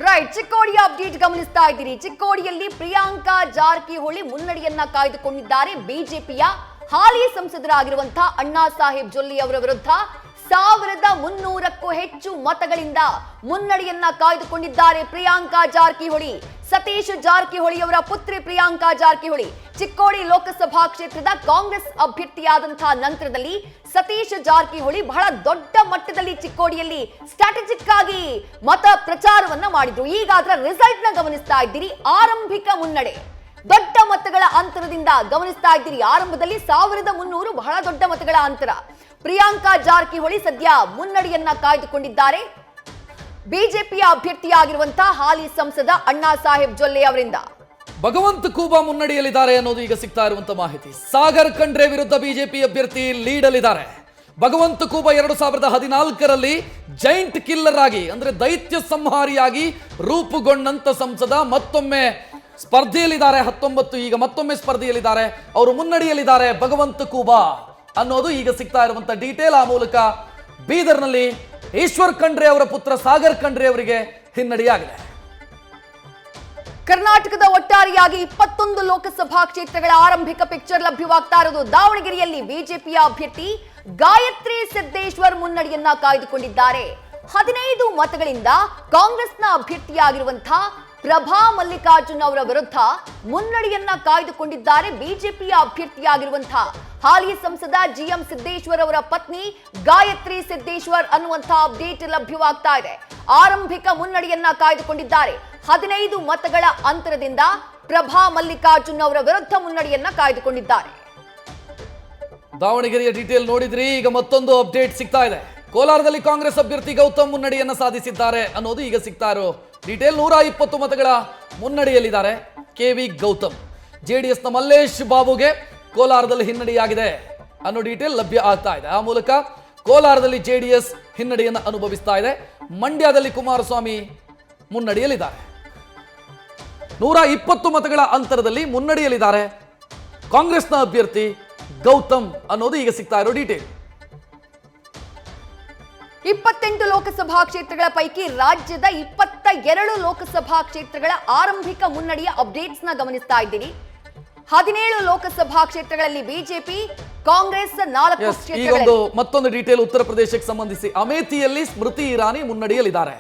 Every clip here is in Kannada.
ರೈಟ್, ಚಿಕ್ಕೋಡಿಯ ಅಪ್ಡೇಟ್ ಗಮನಿಸ್ತಾ ಇದ್ದೀರಿ. ಚಿಕ್ಕೋಡಿಯಲ್ಲಿ ಪ್ರಿಯಾಂಕಾ ಜಾರಕಿಹೊಳಿ ಮುನ್ನಡೆಯನ್ನ ಕಾಯ್ದುಕೊಂಡಿದ್ದಾರೆ. ಬಿಜೆಪಿಯ ಹಾಲಿ ಸಂಸದರಾಗಿರುವಂತಹ ಅಣ್ಣಾ ಸಾಹೇಬ್ ಜೊಲ್ಲೆ ಅವರ ವಿರುದ್ಧ 1300ಕ್ಕೂ ಹೆಚ್ಚು ಮತಗಳಿಂದ ಮುನ್ನಡೆಯನ್ನ ಕಾಯ್ದುಕೊಂಡಿದ್ದಾರೆ ಪ್ರಿಯಾಂಕಾ ಜಾರಕಿಹೊಳಿ. ಸತೀಶ್ ಜಾರಕಿಹೊಳಿ ಅವರ ಪುತ್ರಿ ಪ್ರಿಯಾಂಕಾ ಜಾರಕಿಹೊಳಿ ಚಿಕ್ಕೋಡಿ ಲೋಕಸಭಾ ಕ್ಷೇತ್ರದ ಕಾಂಗ್ರೆಸ್ ಅಭ್ಯರ್ಥಿಯಾದಂತಹ ನಂತರದಲ್ಲಿ ಸತೀಶ್ ಜಾರಕಿಹೊಳಿ ಬಹಳ ದೊಡ್ಡ ಮಟ್ಟದಲ್ಲಿ ಚಿಕ್ಕೋಡಿಯಲ್ಲಿ ಸ್ಟ್ರಾಟಜಿಕ್ ಆಗಿ ಮತ ಪ್ರಚಾರವನ್ನ ಮಾಡಿದ್ರು. ಈಗ ಅದರ ರಿಸಲ್ಟ್ ನ ಗಮನಿಸ್ತಾ ಇದ್ದೀರಿ. ಆರಂಭಿಕ ಮುನ್ನಡೆ ದೊಡ್ಡ ಮತಗಳ ಅಂತರದಿಂದ ಗಮನಿಸ್ತಾ ಇದ್ದೀರಿ. ಆರಂಭದಲ್ಲಿ 1300 ಬಹಳ ದೊಡ್ಡ ಮತಗಳ ಅಂತರ. ಪ್ರಿಯಾಂಕಾ ಜಾರಕಿಹೊಳಿ ಸದ್ಯ ಮುನ್ನಡೆಯನ್ನ ಕಾಯ್ದುಕೊಂಡಿದ್ದಾರೆ ಬಿಜೆಪಿಯ ಅಭ್ಯರ್ಥಿಯಾಗಿರುವಂತಹ ಹಾಲಿ ಸಂಸದ ಅಣ್ಣಾ ಸಾಹೇಬ್ ಜೊಲ್ಲೆ ಅವರಿಂದ. ಭಗವಂತ ಖೂಬಾ ಮುನ್ನಡೆಯಲ್ಲಿದ್ದಾರೆ ಅನ್ನೋದು ಈಗ ಸಿಗ್ತಾ ಇರುವಂತ ಮಾಹಿತಿ. ಸಾಗರ್ ಖಂಡ್ರೆ ವಿರುದ್ಧ ಬಿಜೆಪಿ ಅಭ್ಯರ್ಥಿ lead ಅಲ್ಲಿದ್ದಾರೆ. Bhagwanth Khuba 2014ರಲ್ಲಿ giant killer ಆಗಿ ಅಂದ್ರೆ ದೈತ್ಯ ಸಂಹಾರಿಯಾಗಿ ರೂಪುಗೊಂಡಂತ ಸಂಸದ ಮತ್ತೊಮ್ಮೆ ಸ್ಪರ್ಧೆಯಲ್ಲಿದ್ದಾರೆ. 19 ಈಗ ಮತ್ತೊಮ್ಮೆ ಸ್ಪರ್ಧೆಯಲ್ಲಿದ್ದಾರೆ. ಅವರು ಮುನ್ನಡೆಯಲ್ಲಿದ್ದಾರೆ ಭಗವಂತ ಖೂಬಾ ಅನ್ನೋದು ಈಗ ಸಿಗ್ತಾ ಇರುವಂತ ಡೀಟೇಲ್. ಆ ಮೂಲಕ ಬೀದರ್ನಲ್ಲಿ ಈಶ್ವರ್ ಖಂಡ್ರೆ ಅವರ ಪುತ್ರ ಸಾಗರ್ ಖಂಡ್ರೆ ಅವರಿಗೆ ಹಿನ್ನಡೆಯಾಗಿದೆ. ಕರ್ನಾಟಕದ ಒಟ್ಟಾರೆಯಾಗಿ 21 ಲೋಕಸಭಾ ಕ್ಷೇತ್ರಗಳ ಆರಂಭಿಕ ಪಿಕ್ಚರ್ ಲಭ್ಯವಾಗ್ತಾ ಇರೋದು. ದಾವಣಗೆರೆಯಲ್ಲಿ ಬಿಜೆಪಿಯ ಅಭ್ಯರ್ಥಿ ಗಾಯತ್ರಿ ಸಿದ್ದೇಶ್ವರ್ ಮುನ್ನಡೆಯನ್ನ ಕಾಯ್ದುಕೊಂಡಿದ್ದಾರೆ. 15 ಮತಗಳಿಂದ ಕಾಂಗ್ರೆಸ್ನ ಅಭ್ಯರ್ಥಿಯಾಗಿರುವಂತಹ ಪ್ರಭಾ ಮಲ್ಲಿಕಾರ್ಜುನ್ ಅವರ ವಿರುದ್ಧ ಮುನ್ನಡೆಯನ್ನ ಕಾಯ್ದುಕೊಂಡಿದ್ದಾರೆ ಬಿಜೆಪಿಯ ಅಭ್ಯರ್ಥಿಯಾಗಿರುವಂತಹ ಹಾಲಿ ಸಂಸದ ಜಿಎಂ ಸಿದ್ದೇಶ್ವರ್ ಅವರ ಪತ್ನಿ ಗಾಯತ್ರಿ ಸಿದ್ದೇಶ್ವರ್ ಅನ್ನುವಂತಹ ಅಪ್ಡೇಟ್ ಲಭ್ಯವಾಗ್ತಾ ಇದೆ. ಆರಂಭಿಕ ಮುನ್ನಡೆಯನ್ನ ಕಾಯ್ದುಕೊಂಡಿದ್ದಾರೆ. 15 ಮತಗಳ ಅಂತರದಿಂದ ಪ್ರಭಾ ಮಲ್ಲಿಕಾರ್ಜುನ್ ಅವರ ವಿರುದ್ಧ ಮುನ್ನಡೆಯನ್ನ ಕಾಯ್ದುಕೊಂಡಿದ್ದಾರೆ. ದಾವಣಗೆರೆಯ ಡೀಟೇಲ್ ನೋಡಿದ್ರಿ. ಈಗ ಮತ್ತೊಂದು ಅಪ್ಡೇಟ್ ಸಿಗ್ತಾ ಇದೆ. ಕೋಲಾರದಲ್ಲಿ ಕಾಂಗ್ರೆಸ್ ಅಭ್ಯರ್ಥಿ ಗೌತಮ್ ಮುನ್ನಡೆಯನ್ನ ಸಾಧಿಸಿದ್ದಾರೆ ಅನ್ನೋದು ಈಗ ಸಿಗ್ತಾ ಇರೋ ಡೀಟೇಲ್. 120 ಮತಗಳ ಮುನ್ನಡೆಯಲ್ಲಿದ್ದಾರೆ ಕೆವಿ ಗೌತಮ್. ಜೆಡಿಎಸ್ನ ಮಲ್ಲೇಶ್ ಬಾಬುಗೆ ಕೋಲಾರದಲ್ಲಿ ಹಿನ್ನಡೆಯಾಗಿದೆ ಅನ್ನೋ ಡೀಟೇಲ್ ಲಭ್ಯ ಆಗ್ತಾ ಇದೆ. ಆ ಮೂಲಕ ಕೋಲಾರದಲ್ಲಿ ಜೆಡಿಎಸ್ ಹಿನ್ನಡೆಯನ್ನು ಅನುಭವಿಸ್ತಾ ಇದೆ. ಮಂಡ್ಯದಲ್ಲಿ ಕುಮಾರಸ್ವಾಮಿ ಮುನ್ನಡೆಯಲ್ಲಿದ್ದಾರೆ. 120 ಮತಗಳ ಅಂತರದಲ್ಲಿ ಮುನ್ನಡೆಯಲ್ಲಿದ್ದಾರೆ ಕಾಂಗ್ರೆಸ್ನ ಅಭ್ಯರ್ಥಿ ಗೌತಮ್ ಅನ್ನೋದು ಈಗ ಸಿಗ್ತಾ ಇರೋ ಡೀಟೇಲ್. 28 ಲೋಕಸಭಾ ಕ್ಷೇತ್ರಗಳ ಪೈಕಿ ರಾಜ್ಯದ 22 ಲೋಕಸಭಾ ಕ್ಷೇತ್ರಗಳ ಆರಂಭಿಕ ಮುನ್ನಡೆಯ ಅಪ್ಡೇಟ್ಸ್ ನ ಗಮನಿಸ್ತಾ ಇದ್ದೀರಿ. 17 ಲೋಕಸಭಾ ಕ್ಷೇತ್ರಗಳಲ್ಲಿ ಬಿಜೆಪಿ, ಕಾಂಗ್ರೆಸ್ 4 ಕ್ಷೇತ್ರಗಳಲ್ಲಿ. ಮತ್ತೊಂದು ಡೀಟೇಲ್ ಉತ್ತರ ಪ್ರದೇಶಕ್ಕೆ ಸಂಬಂಧಿಸಿ ಅಮೇಥಿಯಲ್ಲಿ ಸ್ಮೃತಿ ಇರಾನಿ ಮುನ್ನಡೆಯಲ್ಲಿದ್ದಾರೆ.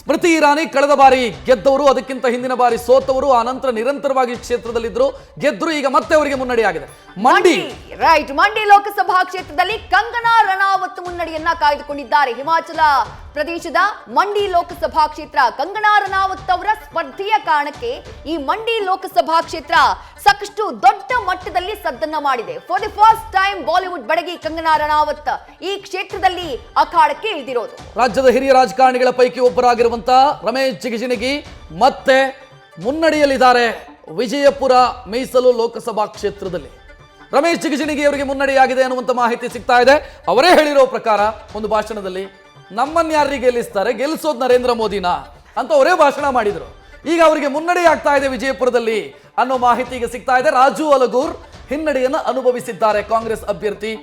ಸ್ಮೃತಿ ಇರಾನಿ ಕಳೆದ ಬಾರಿ ಗೆದ್ದವರು, ಅದಕ್ಕಿಂತ ಹಿಂದಿನ ಬಾರಿ ಸೋತವರು, ಆ ನಂತರ ನಿರಂತರವಾಗಿ ಕ್ಷೇತ್ರದಲ್ಲಿದ್ದರು, ಗೆದ್ರು. ಈಗ ಮತ್ತೆ ಅವರಿಗೆ ಮುನ್ನಡೆಯಾಗಿದೆ. ಮಂಡಿ ಲೋಕಸಭಾ ಕ್ಷೇತ್ರದಲ್ಲಿ ಕಂಗನಾ ರಣಾವತ್ ಮುನ್ನಡೆಯನ್ನ ಕಾಯ್ದುಕೊಂಡಿದ್ದಾರೆ. ಹಿಮಾಚಲ ಪ್ರದೇಶದ ಮಂಡಿ ಲೋಕಸಭಾ ಕ್ಷೇತ್ರ ಕಂಗನಾ ರಣಾವತ್ ಅವರ ಸ್ಪರ್ಧೆಯ ಕಾರಣಕ್ಕೆ ಈ ಮಂಡಿ ಲೋಕಸಭಾ ಕ್ಷೇತ್ರ ಸಾಕಷ್ಟು ದೊಡ್ಡ ಮಟ್ಟದಲ್ಲಿ ಸದ್ದನ್ನ ಮಾಡಿದೆ. For the first time Bollywood ಬೆಡಗಿ ಕಂಗನಾ ರಣಾವತ್ ಈ ಕ್ಷೇತ್ರದಲ್ಲಿ ಅಖಾಡಕ್ಕೆ ಇಳಿದಿರೋದು. ರಾಜ್ಯದ ಹಿರಿಯ ರಾಜಕಾರಣಿಗಳ ಪೈಕಿ ಒಬ್ಬರಾಗಿರುವಂತ ರಮೇಶ್ ಜಿಗಜಿಣಗಿ ಮತ್ತೆ ಮುನ್ನಡೆಯಲ್ಲಿದ್ದಾರೆ ವಿಜಯಪುರ ಮೀಸಲು ಲೋಕಸಭಾ ಕ್ಷೇತ್ರದಲ್ಲಿ. ರಮೇಶ್ ಜಿಗಜಿಣಗಿ ಅವರಿಗೆ ಮುನ್ನಡೆಯಾಗಿದೆ ಅನ್ನುವಂತ ಮಾಹಿತಿ ಸಿಗ್ತಾ ಇದೆ. ಅವರೇ ಹೇಳಿರೋ ಪ್ರಕಾರ ಒಂದು ಭಾಷಣದಲ್ಲಿ ನಮ್ಮನ್ನ ಯಾರಿಗೆ ಗೆಲ್ಲಿಸ್ತಾರೆ, ಗೆಲ್ಲಿಸೋದು ನರೇಂದ್ರ ಮೋದಿನ ಅಂತ ಅವರೇ ಭಾಷಣ ಮಾಡಿದ್ರು. ಈಗ ಅವರಿಗೆ ಮುನ್ನಡೆಯಾಗ್ತಾ ಇದೆ ವಿಜಯಪುರದಲ್ಲಿ ಅನ್ನೋ ಮಾಹಿತಿ ಈಗ ಸಿಗ್ತಾ ಇದೆ. ರಾಜು ಅಲಗೂರ್ ಹಿನ್ನಡೆಯನ್ನು ಅನುಭವಿಸಿದ್ದಾರೆ ಕಾಂಗ್ರೆಸ್ ಅಭ್ಯರ್ಥಿ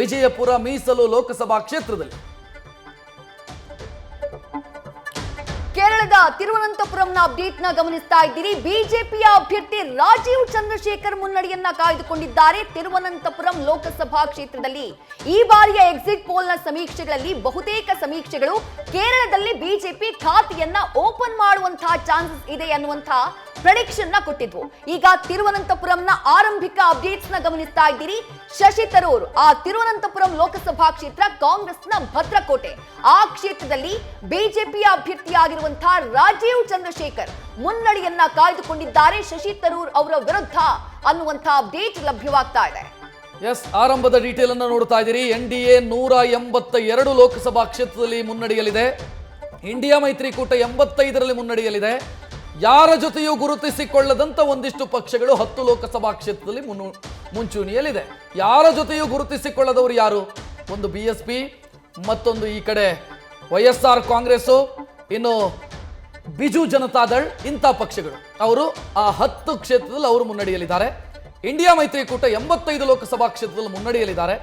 ವಿಜಯಪುರ ಮೀಸಲು ಲೋಕಸಭಾ ಕ್ಷೇತ್ರದಲ್ಲಿ. ಕೇರಳದ ತಿರುವನಂತಪುರಂನ ಅಪ್ಡೇಟ್ ನ ಗಮನಿಸ್ತಾ ಇದ್ದೀರಿ. ಬಿಜೆಪಿಯ ಅಭ್ಯರ್ಥಿ ರಾಜೀವ್ ಚಂದ್ರಶೇಖರ್ ಮುನ್ನಡೆಯನ್ನ ಕಾಯ್ದುಕೊಂಡಿದ್ದಾರೆ. ತಿರುವನಂತಪುರಂ ಲೋಕಸಭಾ ಕ್ಷೇತ್ರದಲ್ಲಿ ಈ ಬಾರಿಯ ಎಕ್ಸಿಟ್ ಪೋಲ್ ನ ಸಮೀಕ್ಷೆಗಳಲ್ಲಿ ಬಹುತೇಕ ಸಮೀಕ್ಷೆಗಳು ಕೇರಳದಲ್ಲಿ ಬಿಜೆಪಿ ಖಾತೆಯನ್ನ ಓಪನ್ ಮಾಡುವಂತಹ ಚಾನ್ಸಸ್ ಇದೆ ಅನ್ನುವಂತಹ ಪ್ರೆಡಿಕ್ಷನ್ ನ ಕೊಟ್ಟಿದ್ವು. ಈಗ ತಿರುವನಂತಪುರಂನ ಆರಂಭಿಕ ಅಪ್ಡೇಟ್ಸ್ ನ ಗಮನಿಸ್ತಾ ಇದ್ದೀರಿ. ಶಶಿ ತರೂರ್ ಆ ತಿರುವನಂತಪುರಂ ಲೋಕಸಭಾ ಕ್ಷೇತ್ರ ಕಾಂಗ್ರೆಸ್ನ ಭದ್ರಕೋಟೆ. ಆ ಕ್ಷೇತ್ರದಲ್ಲಿ ಬಿಜೆಪಿಯ ಅಭ್ಯರ್ಥಿಯಾಗಿರುವಂತಹ ರಾಜೀವ್ ಚಂದ್ರಶೇಖರ್ ಮುನ್ನಡೆಯನ್ನ ಕಾಯ್ದುಕೊಂಡಿದ್ದಾರೆ ಶಶಿ ತರೂರ್ ಅವರ ವಿರುದ್ಧ ಅನ್ನುವಂತಹ ಅಪ್ಡೇಟ್ ಲಭ್ಯವಾಗ್ತಾ ಇದೆ. ಆರಂಭದ ಡೀಟೇಲ್ ಅನ್ನು ನೋಡ್ತಾ ಇದ್ದೀರಿ. ಎನ್ಡಿಎ 182 ಲೋಕಸಭಾ ಕ್ಷೇತ್ರದಲ್ಲಿ ಮುನ್ನಡೆಯಲ್ಲಿದೆ. ಇಂಡಿಯಾ ಮೈತ್ರಿಕೂಟ 85ರಲ್ಲಿ ಮುನ್ನಡೆಯಲ್ಲಿದೆ. ಯಾರ ಜೊತೆಯೂ ಗುರುತಿಸಿಕೊಳ್ಳದಂತ ಒಂದಿಷ್ಟು ಪಕ್ಷಗಳು 10 ಲೋಕಸಭಾ ಕ್ಷೇತ್ರದಲ್ಲಿ ಮುಂಚೂಣಿಯಲ್ಲಿದೆ. ಯಾರ ಜೊತೆಯೂ ಗುರುತಿಸಿಕೊಳ್ಳದವರು ಯಾರು? ಒಂದು ಬಿಎಸ್ಪಿ, ಮತ್ತೊಂದು ಈ ಕಡೆ ವೈಎಸ್ಆರ್ ಕಾಂಗ್ರೆಸ್, ಇನ್ನು ಬಿಜು ಜನತಾದಳ್, ಇಂಥ ಪಕ್ಷಗಳು ಅವರು ಆ 10 ಕ್ಷೇತ್ರದಲ್ಲಿ ಅವರು ಮುನ್ನಡೆಯಲ್ಲಿದ್ದಾರೆ. ಇಂಡಿಯಾ ಮೈತ್ರಿಕೂಟ 85 ಲೋಕಸಭಾ ಕ್ಷೇತ್ರದಲ್ಲಿ ಮುನ್ನಡೆಯಲ್ಲಿದ್ದಾರೆ.